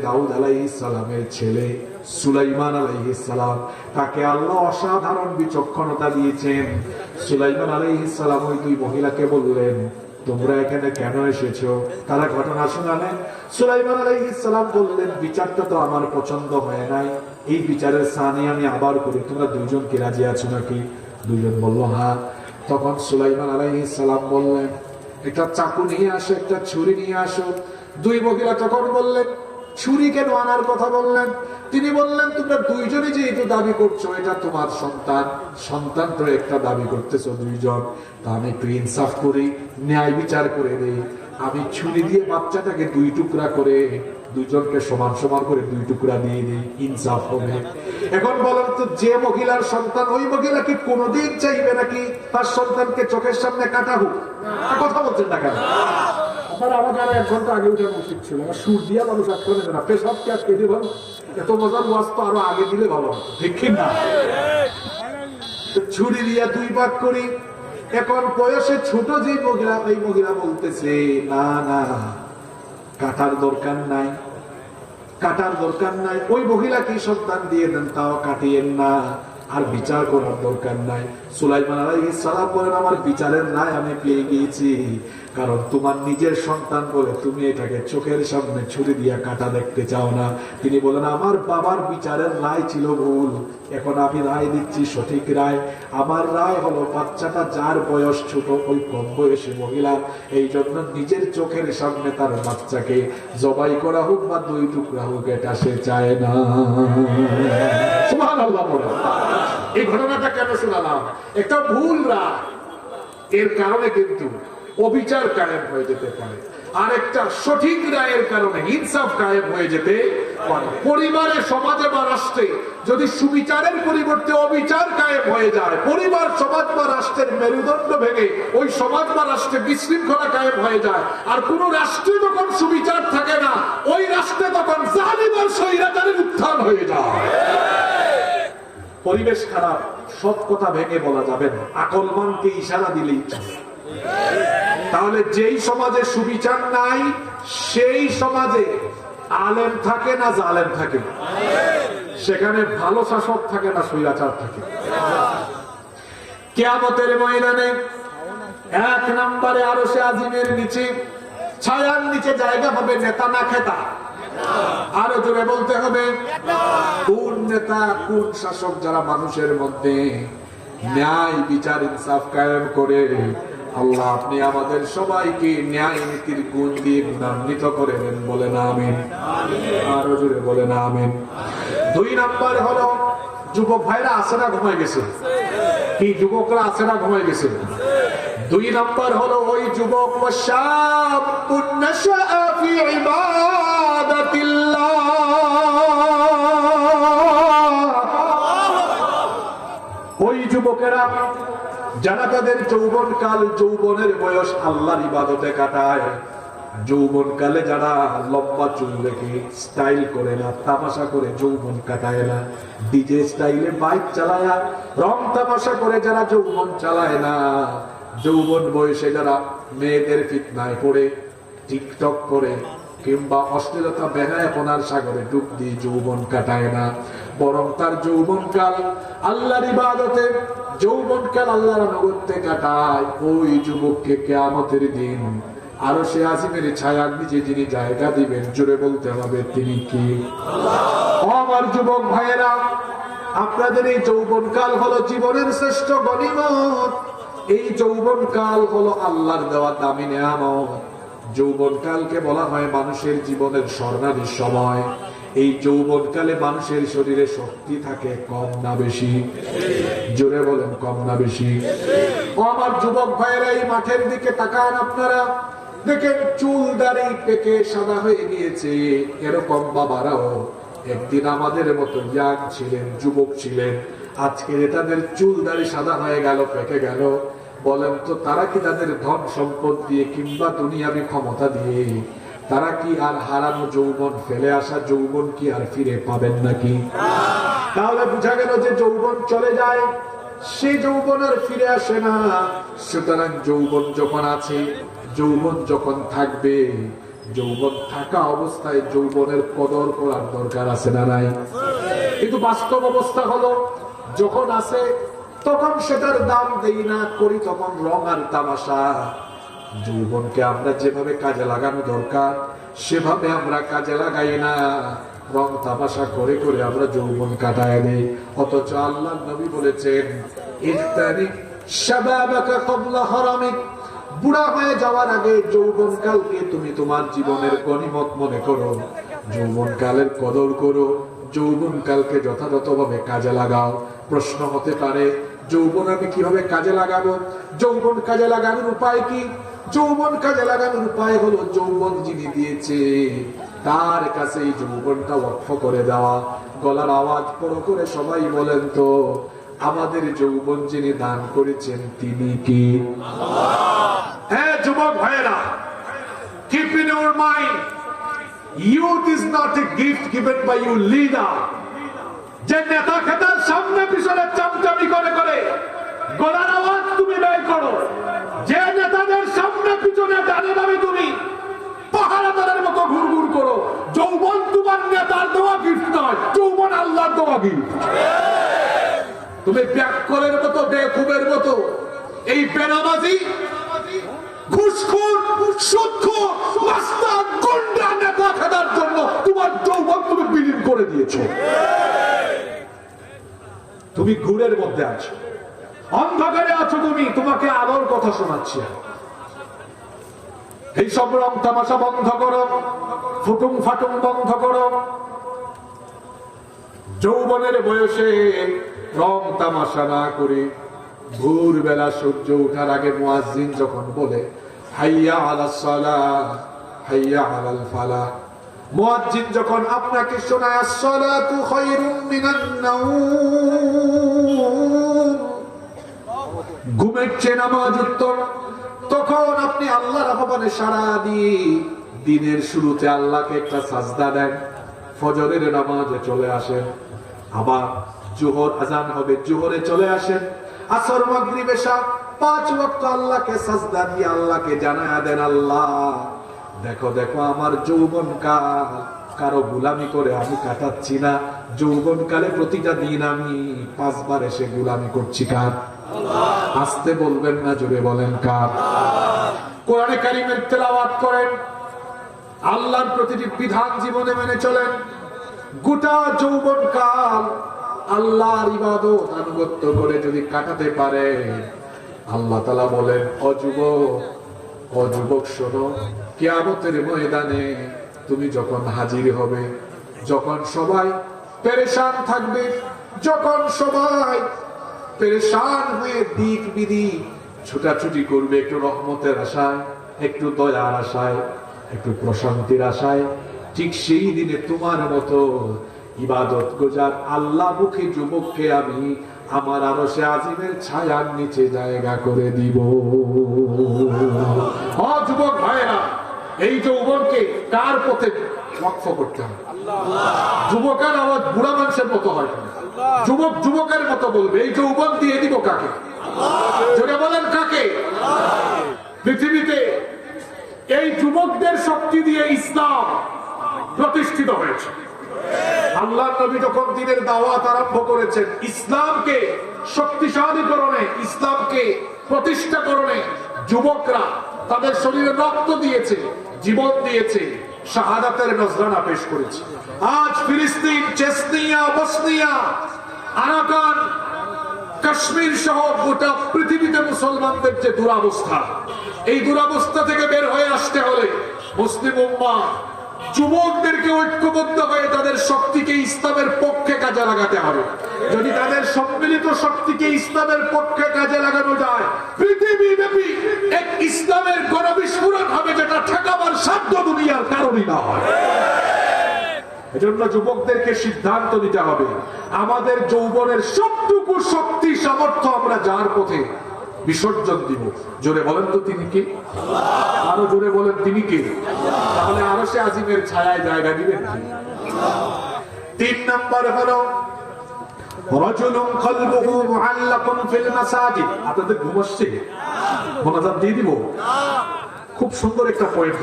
দাউদ আলাইহিস সালামের ছেলে সুলাইমান আলাইহিস সালাম, তাকে আল্লাহ অসাধারণ বিচক্ষণতা দিয়েছেন। সুলাইমান আলাইহিস সালাম ওই দুই মহিলাকে বললেন, তোমরা এখানে কেন এসেছো? তারা ঘটনা শোনালেন। সুলাইমান আলাইহিস সালাম বললেন, বিচারটা তো আমার পছন্দ হয় নাই, এই বিচারের সানি আমি আবার করি, তোমরা দুইজন কি রাজি আছো নাকি? দুইজন বলল হ্যাঁ। তখন সুলাইমান আলাইহিস সালাম বললেন, একটা চাকু নিয়ে আসো, একটা ছুরি নিয়ে আসো। দুই মহিলা তখন বললেন, ছুরি কেন আনার কথা বললেন? তিনি বললেন, তোমরা দুইজনই যেহেতু দাবি করছো এটা তোমার সন্তান, সন্তান তো একটা দাবি করতেছো দুইজন, তা আমি একটু ইনসাফ করি, ন্যায় বিচার করে দেই। আমি ছুরি দিয়ে বাচ্চাটাকে দুই টুকরা করে দুইজনকে সমান সমান করে দুই টুকরা দিয়ে দিই, ইনসাফ হবে। এখন বলেন তো, যে মহিলার সন্তান, ওই মহিলা কি কোনোদিন চাইবে নাকি তার সন্তানকে চোখের সামনে কাটা হোক? কথা বলছেন না কেন? আমাদের 1 ঘন্টা আগে উঠে উচিত ছিল, সুর দিয়া মানুষ আটকে নেবে না, পেশাব কে আটকে দিয়ে ভালো, এত মজার ওয়াজ তো আরো আগে দিলে ভালো, ঠিক না? ছুরি দিয়া 2 ভাগ করি। এখন বয়সে ছোট যে মহিলা, ওই মহিলা বলতেছে, না না, কাটার দরকার নাই, কাটার দরকার নাই। ওই মহিলা কি সন্তান দিয়ে দেন, তাও কাটিয়েন না, আর বিচার করার দরকার নাই। সুলাইমান আলাইহিস সালাম বলেন, আমার বিচারের নাই আমি পেয়ে গিয়েছি, কারণ তোমার নিজের সন্তান বলে তুমি এটাকে চোখের সামনে ছুরি দিয়া কাটা দেখতে চাও না। তিনি বলেন, আমার বাবার বিচারের রায় ছিল ভুল, এখন আমি রায় দিচ্ছি সঠিক রায়। আমার রায় হলো, বাচ্চাটা যার বয়স ছোট, ওই কম বয়সী মহিলা, এই জন্য নিজের চোখের সামনে তার বাচ্চাকে জবাই করা হোক বা 2 টুকরা হোক, এটা সে চায় না। সুবহানাল্লাহ বলে। এই ঘটনাটা কেন শোনালাম? একটা ভুল রায়, এর কারণে কিন্তু অবিচার কায়েম হয়ে যেতে পারে, আর একটা সঠিক রায়ের কারণে ইনসাফ কায়েম হয়ে যেতে পারে। পরিবারে, সমাজে বা রাষ্ট্রে যদি সুবিচারের পরিবর্তে অবিচার কায়েম হয়ে যায়, পরিবার, সমাজ বা রাষ্ট্রের মেরুদণ্ড ভেঙে ওই সমাজ বা রাষ্ট্রে বিশৃঙ্খলা কায়েম হয়ে যায়, আর কোন রাষ্ট্রে যখন সুবিচার থাকে না, ওই রাষ্ট্রে তখন জালিম আর স্বৈরাচারের উত্থান হয়ে যায়। পরিবেশ খারাপ, সব কথা ভেঙে বলা যাবে না, আকলমানকে ইশারা দিলেই চলে। তাহলে যেই সমাজে সুবিচার নাই, সেই সমাজে আলেম থাকে না জালেম থাকে? সেখানে ভালো শাসক থাকে না স্বৈরাচার থাকে? কিয়ামতের ময়দানে 1 নম্বরে আরশে আজিমের নিচে, ছায়ার নিচে জায়গা হবে নেতা না খেতা? আরো জোরে বলতে হবে, কোন নেতা, কোন শাসক যারা মানুষের মধ্যে ন্যায় বিচার ইনসাফ কায়েম করে। আল্লাহ আপনি আমাদের সবাইকে ন্যায় নীতির গুণ দিয়ে গুণান্বিত করে দেন, বলেন আমিন। আরো জোরে বলেন আমিন। 2 নম্বর হলো, যুবক ভাইরা আছে না ঘুমায় গেছে? কি যুবকরা আছে না ঘুমায় গেছে? 2 নম্বর হলো, ওই যুবক, ওয়াশাবুন নাশাআ ফি ইবাদাতিল্লাহ, ওই যুবকেরা যারা তাদের যৌবনকাল, যৌবনের বয়স আল্লাহর ইবাদতে কাটায়, যৌবনকালে যারা লম্বা চুল রেখে স্টাইল করে না, তামাশা করে যৌবন কাটায় না, ডিজে স্টাইলে বাইক চালায়, রং তামাশা করে যারা যৌবন চালায় না, যৌবন বয়সে যারা মেয়েদের ফিতনায় পড়ে টিকটক করে কিংবা অশ্লীলতা বেহায়াপনার সাগরে ডুব দিয়ে যৌবন কাটায় না, বরং তার যৌবনকাল আল্লাহর ইবাদতে, যৌবনকাল আল্লাহর নগত্যে কাটায়, ওই যুবককে কিয়ামতের দিন আরশে আজিমের ছায়ার নিচে যিনি জায়গা দিবেন, জোরে বলতে হবে তিনি কি? আমার যুবক ভাইয়েরা, আপনাদের এই যৌবনকাল হলো জীবনের শ্রেষ্ঠ গনিমত। এই যৌবনকাল হলো আল্লাহর দেওয়া দামি নেয়ামত। যৌবনকালকে বলা হয় মানুষের জীবনের স্বর্ণালী সময়। এই যৌবনকালে মানুষের শরীরে শক্তি থাকে কম না বেশি? জোরে বলেন, কম না বেশি? আমার যুবক ভাইয়েরা, এই মাঠের দিকে তাকান, আপনারা দেখেন চুল দাড়ি পেকে সাদা হয়ে গিয়েছে। এরকম বাবারাও একদিন আমাদের মতো ইয়াং ছিলেন, যুবক ছিলেন, আজকে তাদের চুল দাড়ি সাদা হয়ে গেল, পেকে গেল। বলেন তো, তারা কি তাদের ধন সম্পদ দিয়ে কিংবা দুনিয়াবি ক্ষমতা দিয়ে তারা কি আর হারানো যৌবন, ফেলে আসা যৌবন কি আর ফিরে পাবেন নাকি? তাহলে বোঝা গেল যে যৌবন চলে যায়, সেই যৌবন আর ফিরে আসে না। সুতরাং যৌবন যখন আছে, যৌবন যখন থাকবে, যৌবন থাকা অবস্থায় যৌবনের কদর করার দরকার আছে না নাই? কিন্তু বাস্তব অবস্থা হলো যখন আছে তখন সেটার দাম দেই না, করি তখন রং আর তামাশা। যৌবনকে আমরা যেভাবে কাজে লাগানো দরকার সেভাবে আমরা কাজে লাগাই না, রং তামাশা করে করে আমরা যৌবন কাটায় নেই। অথচ আল্লাহর নবী বলেছেন, ইহতানি শাবাবাকা ক্বাবলা হারামিক, বুড়া হয়ে যাওয়ার আগে যৌবন কালকে তুমি তোমার জীবনের গনিমত মনে করো, যৌবন কালের কদর করো, যৌবন কালকে যথাযথভাবে কাজে লাগাও। প্রশ্ন হতে পারে, যৌবন আমি কিভাবে কাজে লাগাবো? যৌবন কাজে লাগানোর উপায় কি? যৌবন কাজে লাগানোর উপায় হলো যৌবন যিনি দিয়েছে তার কাছে এই যৌবনটা ওয়াকফ করে দেওয়া। গলার আওয়াজ বড় করে সবাই বলেন তো, আমাদের যৌবন যিনি দান করেছেন তিনি কি? হ্যাঁ যুবক ভাইরা, keep in your mind, youth is not a gift given by your leader. যে নেতা খেতার সামনে পিছনে চামচামি করে করে গলার আওয়াজ তুমি ব্যয় করো, যে নেতাদের সামনে পিছনে ডানে বামে তুমি পাহারাদারের মতো ঘুরঘুর করো, যৌবন তোমার নেতার দেওয়া গিফট নয়, যৌবন আল্লাহর দেওয়া গিফট। তুমি ব্যাককলের মতো বেকুবের মতো এই বেনামাজি ঘুষখোর সুদখোর মাস্তান গুন্ডা নেতা খেতার জন্য তোমার যৌবন তুমি বিলীন করে দিয়েছো। তুমি ঘুরের মধ্যে আছো, অন্ধকারে আছো তুমি, তোমাকে আলোর কথা শোনাচ্ছি। এই সব রং তামাশা বন্ধ করো, ফুটুং ফাটুং বন্ধ করো। যৌবনের বয়সে রং তামাশা না করে ভোরবেলা সূর্য ওঠার আগে মুয়াজ্জিন যখন বলে হাইয়া আলাস সালাহ হাইয়া আলাল ফালাহ, মুয়াজ্জিন যখন আপনাকে শোনায় আসসালাতু খায়রুম মিনান নাওম, ঘুমের চেয়ে নামাজ উত্তম, তখন আপনি আল্লাহর আহ্বানে সাড়া দিয়ে দিনের শুরুতে আল্লাহকে একটা সাজদা দেন, ফজরের নামাজে চলে আসেন, আবার জোহর আজান হবে জোহরে চলে আসেন, আসর মাগরিব এশা 5 ওয়াক্ত আল্লাহকে সাজদা দিয়ে আল্লাহকে জানায়া দেন, আল্লাহ দেখো দেখো আমার যৌবন কাল কারো গোলামি করে আমি কাটাচ্ছি না, যৌবন কালে প্রতিটা দিন আমি 5 বার এসে গোলামি করছি কার? আস্তে বলবেন না, জোরে বলেন কার? কোরআনে কারীমের তেলাওয়াত করেন, আল্লাহর প্রতিটি বিধান জীবনে মেনে চলেন, গোটা যৌবন কাল আল্লাহর ইবাদত আনুগত্য করে যদি কাটাতে পারে, আল্লাহ তাআলা বলেন ও যুবক শোনো, কিয়ামতের ময়দানে তুমি যখন হাজির হবে, যখন সবাই পেরেশান থাকবে, যখন সবাই পেরেশান হয়ে দিক বিদিক ছুটাছুটি করবে একটু রহমতের আশায়, একটু দয়ার আশায়, একটু প্রশান্তির আশায়, ঠিক সেই দিনে তোমার মতো ইবাদত গুজার আল্লাহমুখী যুবককে আমি আমার আরশে আজিমের ছায়ার নিচে জায়গা করে দিব। ও যুবক ভাইরা, এই যৌবনকে কার পথে ওয়াকফ করতে হবে? যুবকের আওয়াজ বুড়া মানুষের মতো হয় না, যুবক যুবকের মতো বলবে। এই যৌবন দিয়ে দিব কাকে? জোরে বলেন কাকে? পৃথিবীতে এই যুবকদের শক্তি দিয়ে ইসলাম প্রতিষ্ঠিত হয়েছে। আল্লাহর নবী যখন দ্বীনের দাওয়াত আরম্ভ করেছেন, ইসলামকে শক্তিশালীকরণে, ইসলামকে প্রতিষ্ঠাকরণে যুবকরা তাদের শরীরে রক্ত দিয়েছে, জীবন দিয়েছে, শাহাদাতের নজরানা পেশ করেছে। আজ ফিলিস্তিন, চেচনিয়া, বসনিয়া, আরাকান, কাশ্মীর সহ গোটা পৃথিবীতে মুসলমানদের যে দুরবস্থা, এই দুরবস্থা থেকে বের হয়ে আসতে হলে মুসলিম উম্মাহ যুবকদেরকে ঐক্যবদ্ধ হয়ে তাদের শক্তিকে ইসলামের পক্ষে কাজে লাগাতে হবে। যদি তাদের সম্মিলিত শক্তিকে ইসলামের পক্ষে কাজে লাগানো যায়, পৃথিবীব্যাপী এক ইসলামের গণবিস্ফোরণ হবে, যেটা ঠেকাবার সাধ্য দুনিয়ার কারণই না হয়। এজন্য যুবকদেরকে সিদ্ধান্ত নিতে হবে, আমাদের যৌবনের সবটুকু শক্তি সামর্থ্য আমরা যার পথে বিসর্জন দিব। জোরে বলেন তো তিনি কে? আরো জোরে বলেন তিনি কে? তাহলে আরশে আজিমের ছায়ায় জায়গা দিবেন। 3 নাম্বার হলো রাজুলুন কলবুহু মুআল্লাকুন ফিল মাসাজিদ। আপনাদের ঘুম আসছে? মোনাজাত দিয়ে দিব? খুব সুন্দর একটা পয়েন্ট।